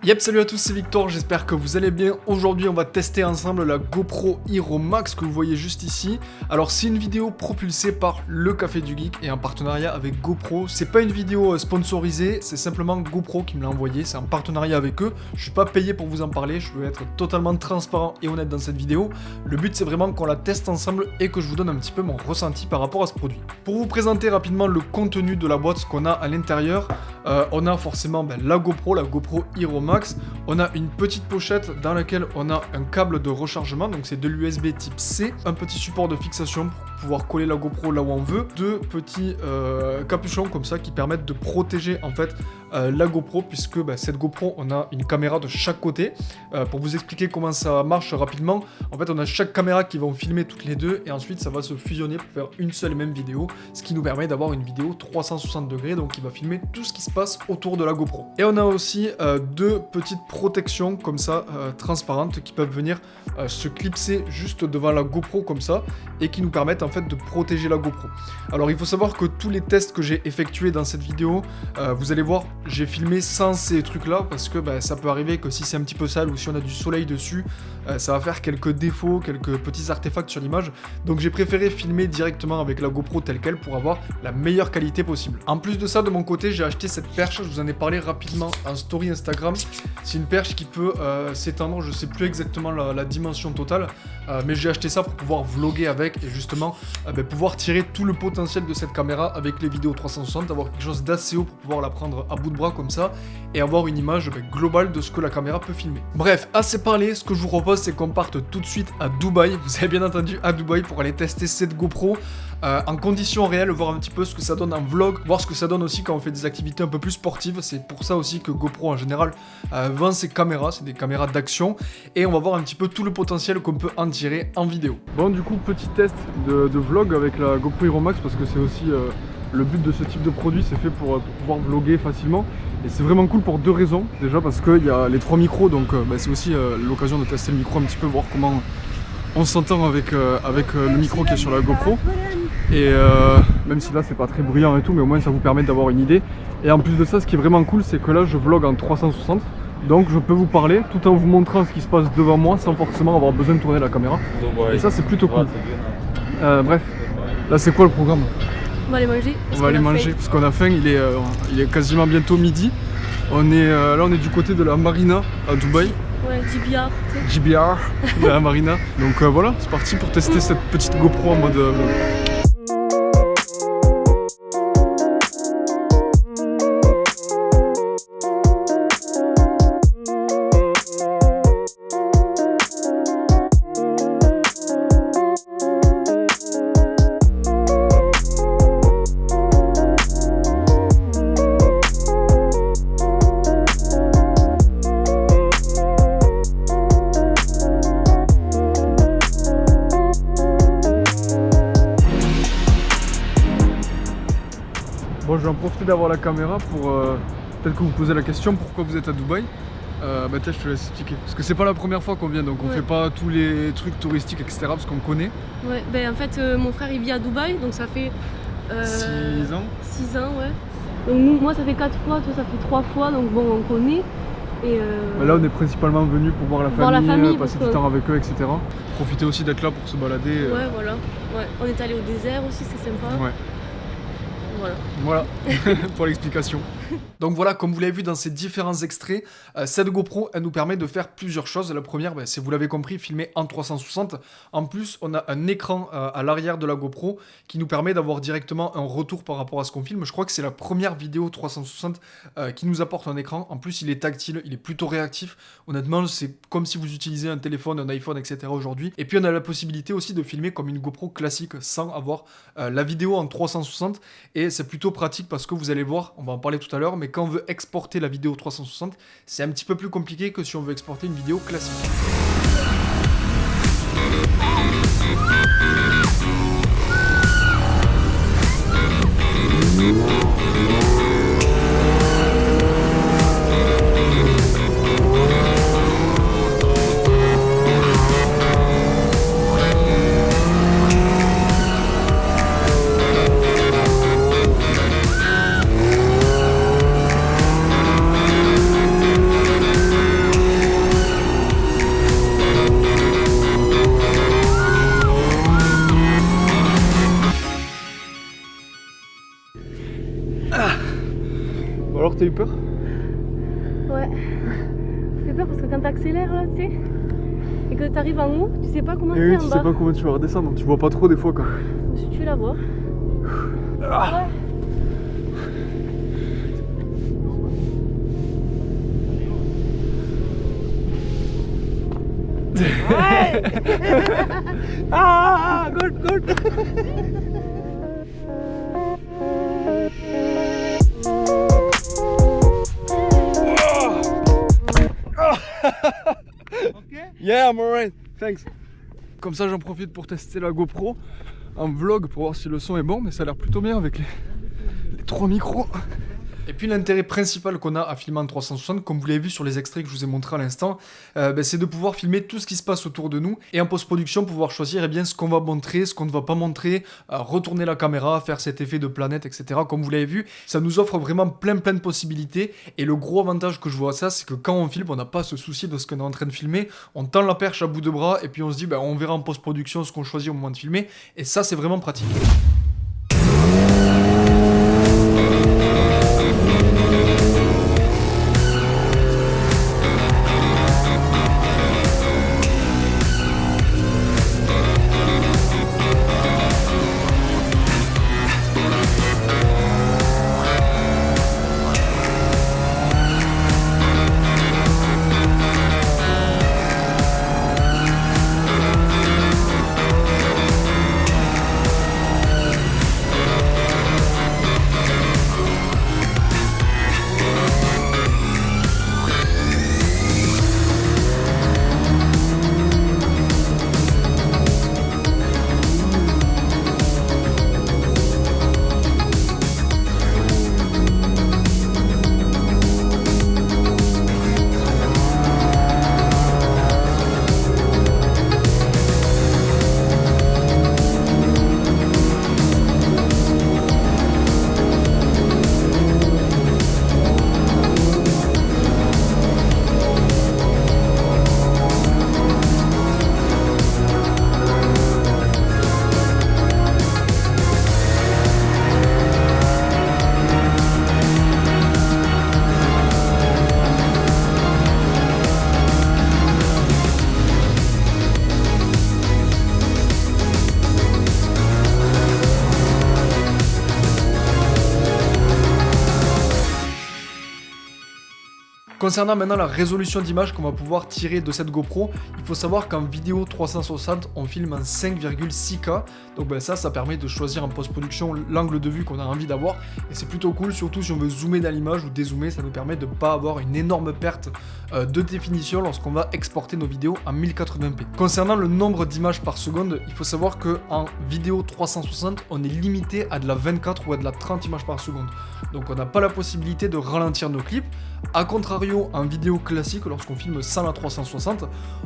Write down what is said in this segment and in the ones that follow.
Yep, salut à tous, c'est Victor, j'espère que vous allez bien. Aujourd'hui, on va tester ensemble la GoPro Hero Max que vous voyez juste ici. Alors, c'est une vidéo propulsée par le Café du Geek et en partenariat avec GoPro. C'est pas une vidéo sponsorisée, c'est simplement GoPro qui me l'a envoyé, c'est en partenariat avec eux. Je suis pas payé pour vous en parler, je veux être totalement transparent et honnête dans cette vidéo. Le but, c'est vraiment qu'on la teste ensemble et que je vous donne un petit peu mon ressenti par rapport à ce produit. Pour vous présenter rapidement le contenu de la boîte, ce qu'on a à l'intérieur, on a forcément la GoPro Hero Max. On a une petite pochette dans laquelle on a un câble de rechargement, donc c'est de l'USB type C, un petit support de fixation pour pouvoir coller la GoPro là où on veut, deux petits capuchons comme ça qui permettent de protéger en fait la GoPro, puisque cette GoPro, on a une caméra de chaque côté. Pour vous expliquer comment ça marche rapidement, en fait on a chaque caméra qui vont filmer toutes les deux et ensuite ça va se fusionner pour faire une seule et même vidéo, ce qui nous permet d'avoir une vidéo 360 degrés, donc qui va filmer tout ce qui se passe autour de la GoPro. Et on a aussi deux petites protections comme ça, transparentes, qui peuvent venir se clipser juste devant la GoPro comme ça, et qui nous permettent en fait de protéger la GoPro. Alors il faut savoir que tous les tests que j'ai effectués dans cette vidéo, vous allez voir, j'ai filmé sans ces trucs là, parce que ça peut arriver que si c'est un petit peu sale ou si on a du soleil dessus, ça va faire quelques défauts, quelques petits artefacts sur l'image, donc j'ai préféré filmer directement avec la GoPro telle quelle pour avoir la meilleure qualité possible. En plus de ça, de mon côté, j'ai acheté cette perche, je vous en ai parlé rapidement en story Instagram. C'est une perche qui peut s'étendre, je sais plus exactement la dimension totale, mais j'ai acheté ça pour pouvoir vlogger avec et justement pouvoir tirer tout le potentiel de cette caméra avec les vidéos 360, avoir quelque chose d'assez haut pour pouvoir la prendre à bout de bras comme ça et avoir une image globale de ce que la caméra peut filmer. Bref, assez parlé, ce que je vous propose c'est qu'on parte tout de suite à Dubaï, vous avez bien entendu à Dubaï, pour aller tester cette GoPro en conditions réelles, voir un petit peu ce que ça donne en vlog, voir ce que ça donne aussi quand on fait des activités un peu plus sportives. C'est pour ça aussi que GoPro en général vend ses caméras, c'est des caméras d'action, et on va voir un petit peu tout le potentiel qu'on peut en tirer en vidéo. Bon, du coup, petit test de vlog avec la GoPro Hero Max, parce que c'est aussi le but de ce type de produit, c'est fait pour pouvoir vlogger facilement. Et c'est vraiment cool pour deux raisons. Déjà parce qu'il y a les trois micros, donc c'est aussi l'occasion de tester le micro un petit peu, voir comment on s'entend avec le micro qui est sur la GoPro. Et même si là c'est pas très bruyant et tout, mais au moins ça vous permet d'avoir une idée. Et en plus de ça, ce qui est vraiment cool, c'est que là je vlog en 360. Donc je peux vous parler tout en vous montrant ce qui se passe devant moi sans forcément avoir besoin de tourner la caméra. Et ça c'est plutôt cool. Bref, là c'est quoi le programme? On va aller manger. On va aller manger parce qu'on a faim, il est quasiment bientôt midi. Là on est du côté de la marina à Dubaï. Ouais, GBR. GBR de la marina. Donc voilà, c'est parti pour tester cette petite GoPro en mode vlog. Bon, je vais en profiter d'avoir la caméra pour peut-être que vous posez la question pourquoi vous êtes à Dubaï. Tiens, je te laisse expliquer. Parce que c'est pas la première fois qu'on vient, donc on fait pas tous les trucs touristiques, etc. parce qu'on connaît. Ouais, en fait, mon frère il vit à Dubaï, donc ça fait 6 ans. 6 ans, ouais. Donc moi ça fait 4 fois, toi ça fait 3 fois, donc bon, on connaît. Et là on est principalement venu pour voir la famille, passer du temps avec eux, etc. Profiter aussi d'être là pour se balader. Ouais, voilà. Ouais. On est allé au désert aussi, c'est sympa. Ouais. Voilà pour l'explication. Donc voilà, comme vous l'avez vu dans ces différents extraits, cette GoPro, elle nous permet de faire plusieurs choses. La première, c'est, vous l'avez compris, filmer en 360. En plus, on a un écran à l'arrière de la GoPro qui nous permet d'avoir directement un retour par rapport à ce qu'on filme. Je crois que c'est la première vidéo 360 qui nous apporte un écran. En plus, il est tactile, il est plutôt réactif. Honnêtement, c'est comme si vous utilisez un téléphone, un iPhone, etc. aujourd'hui. Et puis, on a la possibilité aussi de filmer comme une GoPro classique sans avoir la vidéo en 360. Et c'est plutôt pratique parce que vous allez voir, on va en parler tout à l'heure, mais quand on veut exporter la vidéo 360, c'est un petit peu plus compliqué que si on veut exporter une vidéo classique. eu peur? Ouais. Ça fait peur parce que quand t'accélères là, tu sais, et que t'arrives en haut, tu sais pas comment Et c'est oui, en tu bas. sais pas comment tu vas redescendre, tu vois pas trop des fois quoi. Si tu la vois. Ah. Ouais. Ah, good. Yeah, I'm alright, thanks. Comme ça, j'en profite pour tester la GoPro en vlog pour voir si le son est bon, mais ça a l'air plutôt bien avec les 3 micros. Et puis l'intérêt principal qu'on a à filmer en 360, comme vous l'avez vu sur les extraits que je vous ai montré à l'instant, c'est de pouvoir filmer tout ce qui se passe autour de nous et en post-production pouvoir choisir ce qu'on va montrer, ce qu'on ne va pas montrer, retourner la caméra, faire cet effet de planète, etc. Comme vous l'avez vu, ça nous offre vraiment plein de possibilités et le gros avantage que je vois à ça, c'est que quand on filme, on n'a pas à se soucier de ce qu'on est en train de filmer, on tend la perche à bout de bras et puis on se dit on verra en post-production ce qu'on choisit au moment de filmer et ça c'est vraiment pratique. Concernant maintenant la résolution d'image qu'on va pouvoir tirer de cette GoPro, il faut savoir qu'en vidéo 360, on filme en 5,6K. Donc ça permet de choisir en post-production l'angle de vue qu'on a envie d'avoir. Et c'est plutôt cool, surtout si on veut zoomer dans l'image ou dézoomer, ça nous permet de ne pas avoir une énorme perte de définition lorsqu'on va exporter nos vidéos en 1080p. Concernant le nombre d'images par seconde, il faut savoir qu'en vidéo 360, on est limité à de la 24 ou à de la 30 images par seconde. Donc on n'a pas la possibilité de ralentir nos clips. A contrario, en vidéo classique, lorsqu'on filme sans la 360,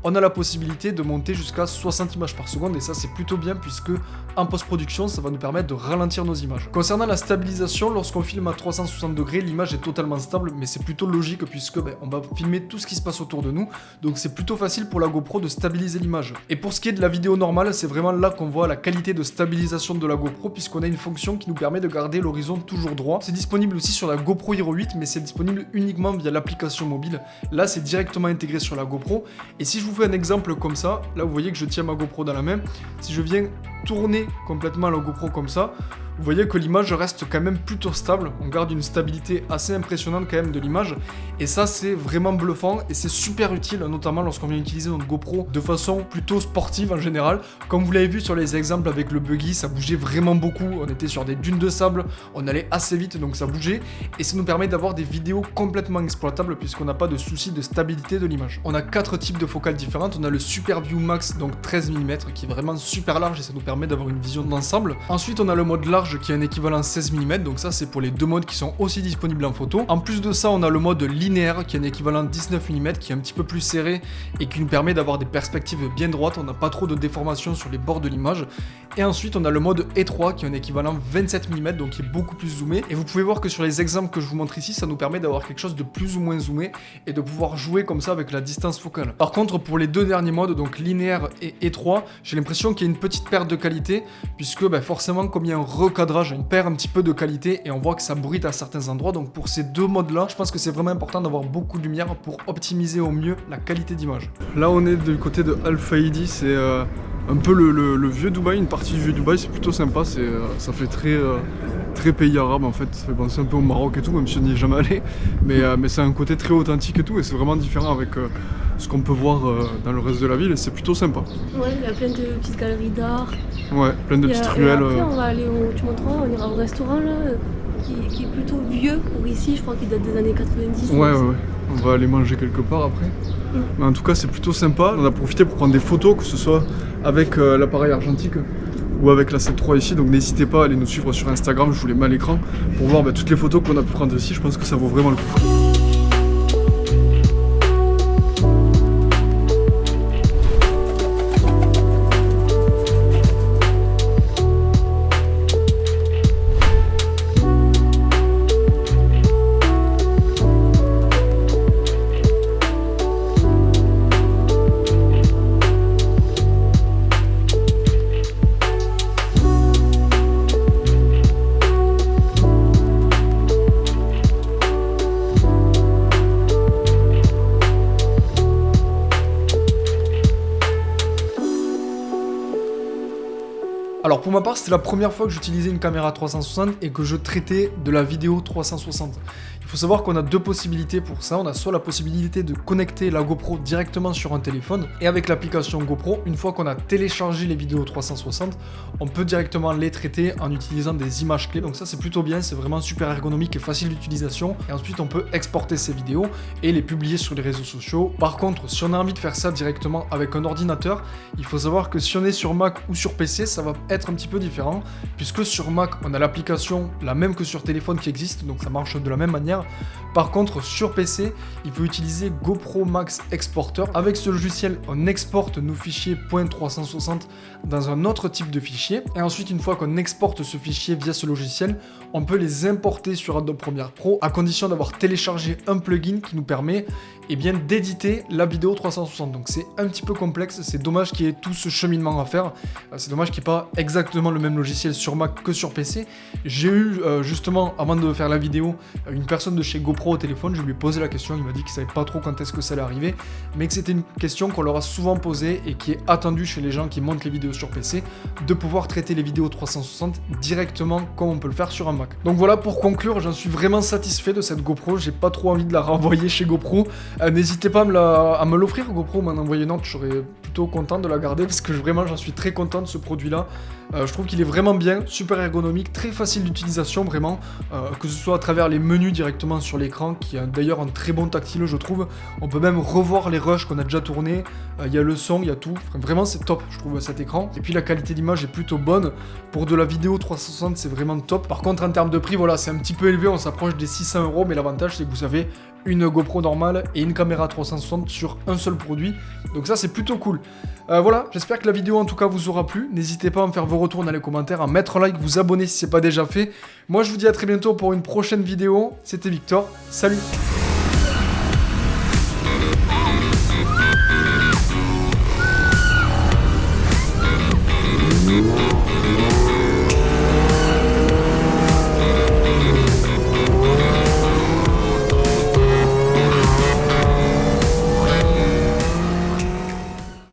on a la possibilité de monter jusqu'à 60 images par seconde et ça c'est plutôt bien puisque en post-production ça va nous permettre de ralentir nos images. Concernant la stabilisation, lorsqu'on filme à 360 degrés, l'image est totalement stable mais c'est plutôt logique puisque on va filmer tout ce qui se passe autour de nous, donc c'est plutôt facile pour la GoPro de stabiliser l'image. Et pour ce qui est de la vidéo normale, c'est vraiment là qu'on voit la qualité de stabilisation de la GoPro puisqu'on a une fonction qui nous permet de garder l'horizon toujours droit. C'est disponible aussi sur la GoPro Hero 8 mais c'est disponible uniquement via l'application mobile. Là c'est directement intégré sur la GoPro et si je vous fais un exemple comme ça, là vous voyez que je tiens ma GoPro dans la main, si je viens tourner complètement la GoPro comme ça, vous voyez que l'image reste quand même plutôt stable, on garde une stabilité assez impressionnante quand même de l'image et ça c'est vraiment bluffant et c'est super utile notamment lorsqu'on vient utiliser notre GoPro de façon plutôt sportive en général. Comme vous l'avez vu sur les exemples avec le buggy, ça bougeait vraiment beaucoup, on était sur des dunes de sable, on allait assez vite donc ça bougeait et ça nous permet d'avoir des vidéos complètement exploitables puisqu'on n'a pas de souci de stabilité de l'image. On a 4 types de focales différentes, on a le Super View Max donc 13 mm qui est vraiment super large et ça nous permet d'avoir une vision d'ensemble. Ensuite on a le mode large qui a un équivalent 16 mm, donc ça c'est pour les deux modes qui sont aussi disponibles en photo. En plus de ça on a le mode linéaire qui a un équivalent 19 mm qui est un petit peu plus serré et qui nous permet d'avoir des perspectives bien droites, on n'a pas trop de déformation sur les bords de l'image. Et ensuite on a le mode étroit qui a un équivalent 27 mm donc qui est beaucoup plus zoomé et vous pouvez voir que sur les exemples que je vous montre ici ça nous permet d'avoir quelque chose de plus ou moins zoomé et de pouvoir jouer comme ça avec la distance focale. Par contre pour les deux derniers modes, donc linéaire et étroit, j'ai l'impression qu'il y a une petite perte de qualité puisque forcément comme il y a un recul cadrage, il perd un petit peu de qualité et on voit que ça bruite à certains endroits. Donc pour ces deux modes là, je pense que c'est vraiment important d'avoir beaucoup de lumière pour optimiser au mieux la qualité d'image. Là on est du côté de Al Faydi, c'est un peu le vieux Dubaï, une partie du vieux Dubaï, c'est plutôt sympa, ça fait très pays arabe en fait, ça fait penser un peu au Maroc et tout, même si je n'y ai jamais allé, mais c'est un côté très authentique et tout, et c'est vraiment différent avec ce qu'on peut voir dans le reste de la ville, et c'est plutôt sympa. Ouais, il y a plein de petites galeries d'art. Ouais, plein de petites ruelles. Après on va aller, tu montreras, on ira au restaurant là, qui est plutôt vieux pour ici, je crois qu'il date des années 90. Ouais, on va aller manger quelque part après. Mais en tout cas c'est plutôt sympa, on a profité pour prendre des photos, que ce soit avec l'appareil argentique ou avec la 7 III ici, donc n'hésitez pas à aller nous suivre sur Instagram, je vous les mets à l'écran pour voir toutes les photos qu'on a pu prendre ici, je pense que ça vaut vraiment le coup. Alors pour ma part, c'était la première fois que j'utilisais une caméra 360 et que je traitais de la vidéo 360. Il faut savoir qu'on a deux possibilités pour ça. On a soit la possibilité de connecter la GoPro directement sur un téléphone, et avec l'application GoPro, une fois qu'on a téléchargé les vidéos 360, on peut directement les traiter en utilisant des images clés. Donc ça c'est plutôt bien, c'est vraiment super ergonomique et facile d'utilisation. Et ensuite on peut exporter ces vidéos et les publier sur les réseaux sociaux. Par contre, si on a envie de faire ça directement avec un ordinateur, il faut savoir que si on est sur Mac ou sur PC, ça va être un petit peu différent, puisque sur Mac on a l'application la même que sur téléphone qui existe, donc ça marche de la même manière. Par contre sur PC, il faut utiliser GoPro Max Exporter. Avec ce logiciel, on exporte nos fichiers .360 dans un autre type de fichier, et ensuite une fois qu'on exporte ce fichier via ce logiciel, on peut les importer sur Adobe Premiere Pro à condition d'avoir téléchargé un plugin qui nous permet d'éditer la vidéo 360. Donc c'est un petit peu complexe, c'est dommage qu'il y ait tout ce cheminement à faire, c'est dommage qu'il n'y ait pas exactement le même logiciel sur Mac que sur PC. J'ai eu justement, avant de faire la vidéo, une personne de chez GoPro au téléphone, je lui ai posé la question, il m'a dit qu'il savait pas trop quand est-ce que ça allait arriver, mais que c'était une question qu'on leur a souvent posée et qui est attendue chez les gens qui montent les vidéos sur PC, de pouvoir traiter les vidéos 360 directement comme on peut le faire sur un Mac. Donc voilà, pour conclure, j'en suis vraiment satisfait de cette GoPro, j'ai pas trop envie de la renvoyer chez GoPro. N'hésitez pas à me l'offrir, GoPro, m'en envoyer une autre, je serais plutôt content de la garder parce que vraiment j'en suis très content de ce produit là. Je trouve qu'il est vraiment bien, super ergonomique, très facile d'utilisation vraiment, que ce soit à travers les menus directement sur l'écran, qui a d'ailleurs un très bon tactile je trouve. On peut même revoir les rushs qu'on a déjà tournés, il y a le son, il y a tout, vraiment c'est top je trouve cet écran. Et puis la qualité d'image est plutôt bonne, pour de la vidéo 360 c'est vraiment top. Par contre en termes de prix, voilà, c'est un petit peu élevé, on s'approche des 600 €, mais l'avantage c'est que vous avez une GoPro normale et une caméra 360 sur un seul produit, donc ça c'est plutôt cool. Voilà, j'espère que la vidéo en tout cas vous aura plu, n'hésitez pas à me faire vos retours dans les commentaires, à mettre un like, vous abonner si c'est pas déjà fait. Moi je vous dis à très bientôt pour une prochaine vidéo, c'était Victor, salut.